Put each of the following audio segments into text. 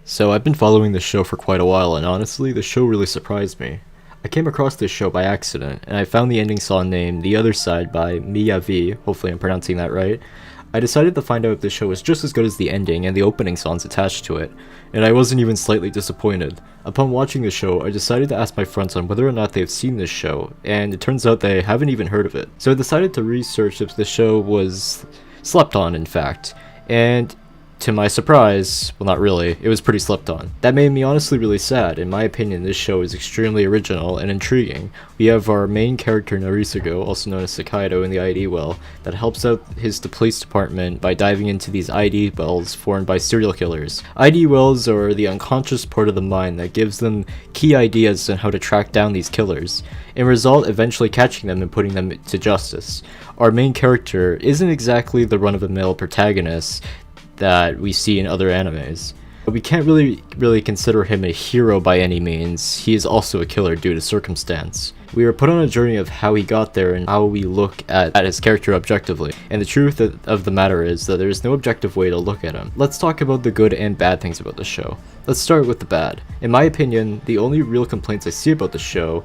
So I've been following this show for quite a while, and honestly, the show really surprised me. I came across this show by accident, and I found the ending song named The Other Side by MIYAVI, hopefully I'm pronouncing that right. I decided to find out if the show was just as good as the ending and the opening songs attached to it, and I wasn't even slightly disappointed. Upon watching the show, I decided to ask my friends on whether or not they've seen this show, and it turns out they haven't even heard of it. So I decided to research if the show was slept on, in fact, and to my surprise, well not really, it was pretty slept on. That made me honestly really sad. In my opinion, this show is extremely original and intriguing. We have our main character Narisugo, also known as Sakaido in the ID well, that helps out the police department by diving into these ID wells formed by serial killers. ID wells are the unconscious part of the mind that gives them key ideas on how to track down these killers, in result eventually catching them and putting them to justice. Our main character isn't exactly the run-of-the-mill protagonist that we see in other animes. But we can't really consider him a hero by any means. He is also a killer due to circumstance. We are put on a journey of how he got there and how we look at his character objectively. And the truth of the matter is that there is no objective way to look at him. Let's talk about the good and bad things about the show. Let's start with the bad. In my opinion, the only real complaints I see about the show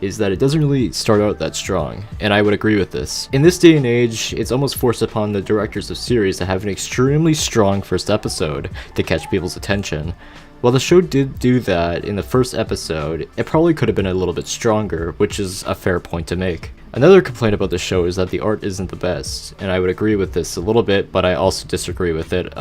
is that it doesn't really start out that strong, and I would agree with this. In this day and age, it's almost forced upon the directors of series to have an extremely strong first episode to catch people's attention. While the show did do that in the first episode, it probably could have been a little bit stronger, which is a fair point to make. Another complaint about the show is that the art isn't the best, and I would agree with this a little bit, but I also disagree with it.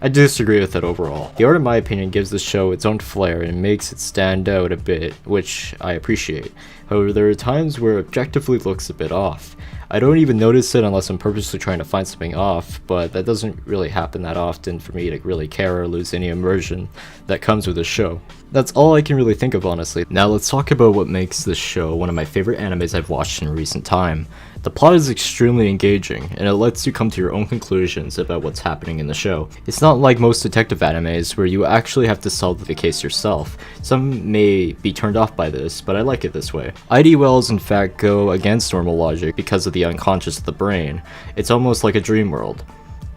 I disagree with it overall. The art, in my opinion, gives the show its own flair and makes it stand out a bit, which I appreciate. However, there are times where it objectively looks a bit off. I don't even notice it unless I'm purposely trying to find something off, but that doesn't really happen that often for me to really care or lose any immersion that comes with the show. That's all I can really think of, honestly. Now let's talk about what makes this show one of my favorite animes I've watched in recent time. The plot is extremely engaging, and it lets you come to your own conclusions about what's happening in the show. It's not like most detective animes where you actually have to solve the case yourself. Some may be turned off by this, but I like it this way. ID wells in fact go against normal logic because of the unconscious of the brain. It's almost like a dream world.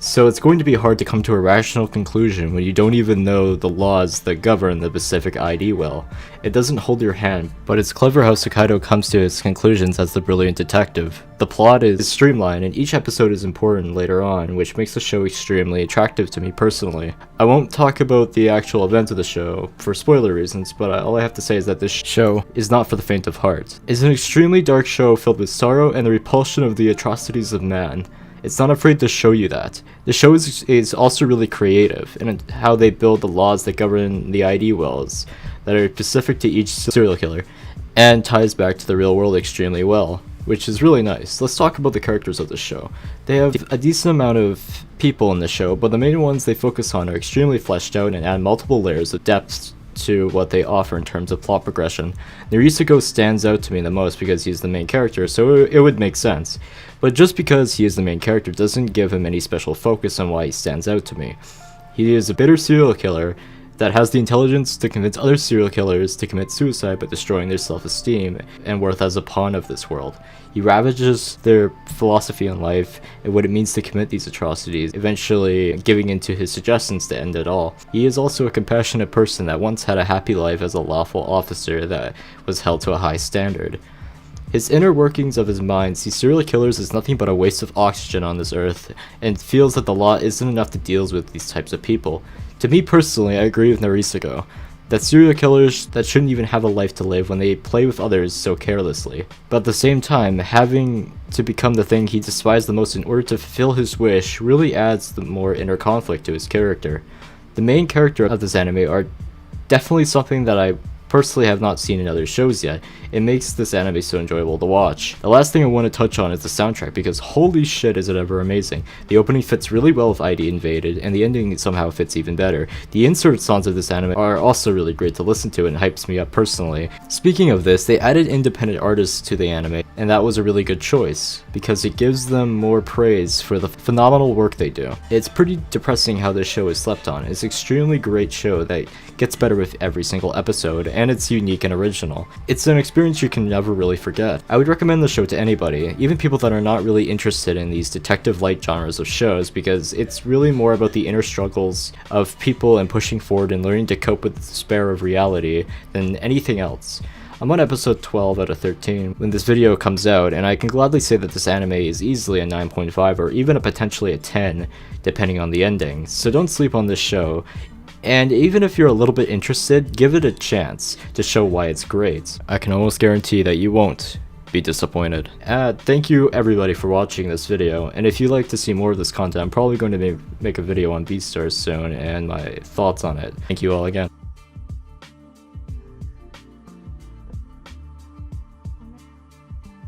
So it's going to be hard to come to a rational conclusion when you don't even know the laws that govern the specific ID well. It doesn't hold your hand, but it's clever how Sakaido comes to his conclusions as the brilliant detective. The plot is streamlined and each episode is important later on, which makes the show extremely attractive to me personally. I won't talk about the actual events of the show for spoiler reasons, but all I have to say is that this show is not for the faint of heart. It's an extremely dark show filled with sorrow and the repulsion of the atrocities of man. It's not afraid to show you that. The show is also really creative in how they build the laws that govern the ID wells that are specific to each serial killer, and ties back to the real world extremely well, which is really nice. Let's talk about the characters of the show. They have a decent amount of people in the show, but the main ones they focus on are extremely fleshed out and add multiple layers of depth to what they offer in terms of plot progression. Narisugo stands out to me the most because he's the main character, so it would make sense. But just because he is the main character doesn't give him any special focus on why he stands out to me. He is a bitter serial killer that has the intelligence to convince other serial killers to commit suicide by destroying their self-esteem and worth as a pawn of this world. He ravages their philosophy on life and what it means to commit these atrocities, eventually giving into his suggestions to end it all. He is also a compassionate person that once had a happy life as a lawful officer that was held to a high standard. His inner workings of his mind sees serial killers as nothing but a waste of oxygen on this earth, and feels that the law isn't enough to deal with these types of people. To me personally, I agree with Narisugo, that serial killers that shouldn't even have a life to live when they play with others so carelessly. But at the same time, having to become the thing he despised the most in order to fulfill his wish really adds the more inner conflict to his character. The main character of this anime are definitely something that I personally have not seen in other shows yet. It makes this anime so enjoyable to watch. The last thing I want to touch on is the soundtrack, because holy shit is it ever amazing. The opening fits really well with ID Invaded, and the ending somehow fits even better. The insert songs of this anime are also really great to listen to and hypes me up personally. Speaking of this, they added independent artists to the anime, and that was a really good choice, because it gives them more praise for the phenomenal work they do. It's pretty depressing how this show is slept on. It's an extremely great show that gets better with every single episode, and it's unique and original. It's an experience you can never really forget. I would recommend the show to anybody, even people that are not really interested in these detective-light genres of shows, because it's really more about the inner struggles of people and pushing forward and learning to cope with the despair of reality than anything else. I'm on episode 12 out of 13 when this video comes out, and I can gladly say that this anime is easily a 9.5 or even potentially a 10, depending on the ending, so don't sleep on this show. And even if you're a little bit interested, give it a chance to show why it's great. I can almost guarantee that you won't be disappointed. Thank you everybody for watching this video, and if you'd like to see more of this content, I'm probably going to make a video on Beastars soon and my thoughts on it. Thank you all again.